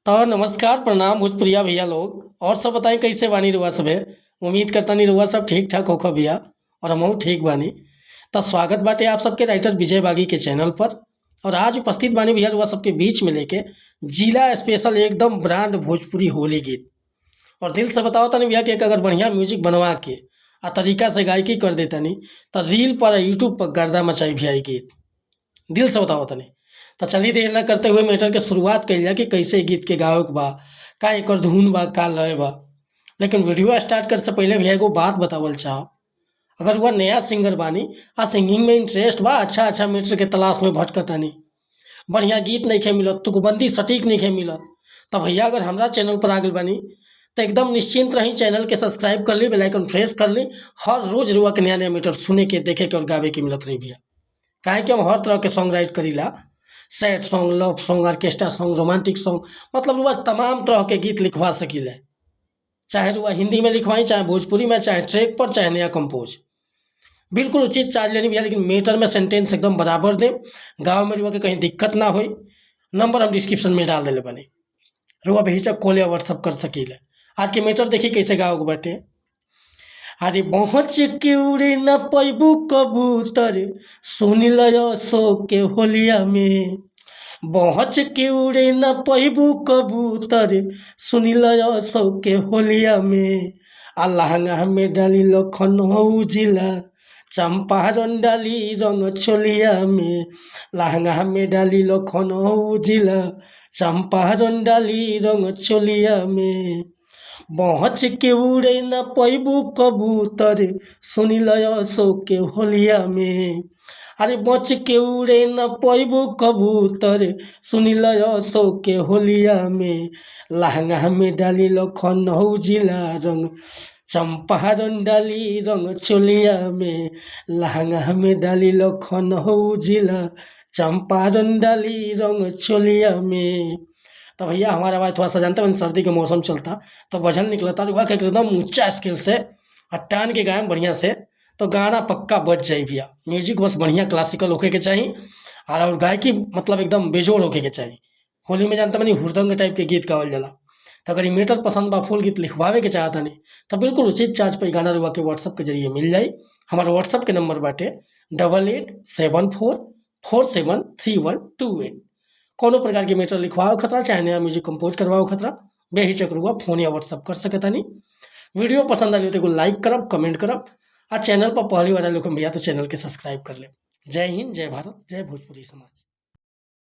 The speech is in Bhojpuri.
तो नमस्कार प्रणाम भोजपुरिया भैया लोग और सब बताएं कैसे बानी रुआ सबे। उम्मीद करता नहीं रुआ सब ठीक ठाक होखा भैया और हमहू ठीक बानी। तो स्वागत बाटे आप सबके राइटर विजय बागी के चैनल पर। और आज उपस्थित बानी भैया रुआ सबके बीच में लेके जिला स्पेशल एकदम ब्रांड भोजपुरी होली गीत। और दिल से बताओ तनी भैया कि एक अगर बढ़िया म्यूजिक बनवा के आ तरीका से गायकी कर देता नहीं तो रील पर यूट्यूब पर गर्दा मचाई भी आई गीत। दिल से बताओ तनी। तो चलिए देर न करते हुए मैटर के शुरुआत कइल जाए कि कैसे गीत के गावे के बा, का एकर धुन बा, का लय बा। लेकिन वीडियो स्टार्ट करे से पहले भैया एगो बात बतावल चाहब। अगर वह नया सिंगर बानी आ सिंगिंग में इंटरेस्ट बा, अच्छा मैटर के तलाश में भटकतानी, बढ़िया गीत नहीं मिलत, तुकबंदी सटीक नहीं मिलत, तो भैया अगर हमरा चैनल पर आ गइल बानी तो एकदम निश्चिंत रही, चैनल के सब्सक्राइब कर ली, बेल आइकन प्रेस कर ली। हर रोज रुआ के नया नया मैटर सुने के, देखे के और गावे के मिलत रही भैया। काहे कि हम हर तरह के सॉन्ग राइट करीला, sad song, love song, orchestra song, romantic song, मतलब रुआ तमाम तरह के गीत लिखवा सकीले। चाहे रुआ हिंदी में लिखवाई, चाहे भोजपुरी में, चाहे ट्रैक पर, चाहे नया कंपोज। बिल्कुल उचित चार्ज लेनी भैया, लेकिन मैटर में सेंटेंस एकदम बराबर दे, गाँव में रुआ के कहीं दिक्कत ना हो। नंबर हम डिस्क्रिप्शन में डाल दिले बने, रुआ बेहिचक कॉल या व्हाट्सअप कर सकीले। आज के मैटर देखिए कैसे गाओगे बाटे। अरे पहुँच के उड़े न पैबू कबूतर, सुन लो सो के होलिया में। पहुँच के उड़े न पैबू कबूतर, सुन लो सो के होलिया में। आ लहंगा में डाली लखनऊ जिला, चंपारण डाली रंग चोलिया में। लहंगा में डाली लखनऊ जिला, चंपारण डाली रंग चोलिया में। पहुँच के उड़े न पैबू कबूतर, सुन लो सो के होलिया में। अरे बच के उड़े न पैबू कबूतर, सुन लो सो के होलिया में। लहंगा में डाली लखनऊ जिला रंग, चंपारण डाली रंग चोलिया में। लहंगा में डाली लखनऊ जिला, चंपारण डाली रंग चोलिया में। तो भैया हमारा आवाज़ थोड़ा सा जानते हैं, सर्दी का मौसम चलता तो वजन निकलता, रुआ के एकदम ऊंचा स्किल से टान के गायम बढ़िया से, तो गाना पक्का बच जाए भैया। म्यूजिक बस बढ़िया क्लासिकल होके के चाहिए, और गायकी मतलब एकदम बेजोड़ होके के चाहिए। होली में जानते बनी हुड़दंग टाइप के गीत गावल जाला। तो अगर ये मीटर पसंद बा, फुल गीत लिखवावे के चाहता नहीं, तो बिल्कुल उचित चार्ज पर गाना रुआ के व्हाट्सअप के जरिए मिल जाए। हमारा व्हाट्सअप के नंबर बाटे 8874473128। कोनो प्रकार के मैटर लिखवाओ खतरा, चाहे नया म्यूजिक कंपोज करवाओ खतरा, बेहिचक रुआ फोन या व्हाट्सअप कर सकता नहीं। वीडियो पसंद आई तो लाइक करब, कमेंट करब, और चैनल पर पहली बार लोग भैया तो चैनल के सब्सक्राइब कर ले। जय हिंद, जय भारत, जय भोजपुरी समाज।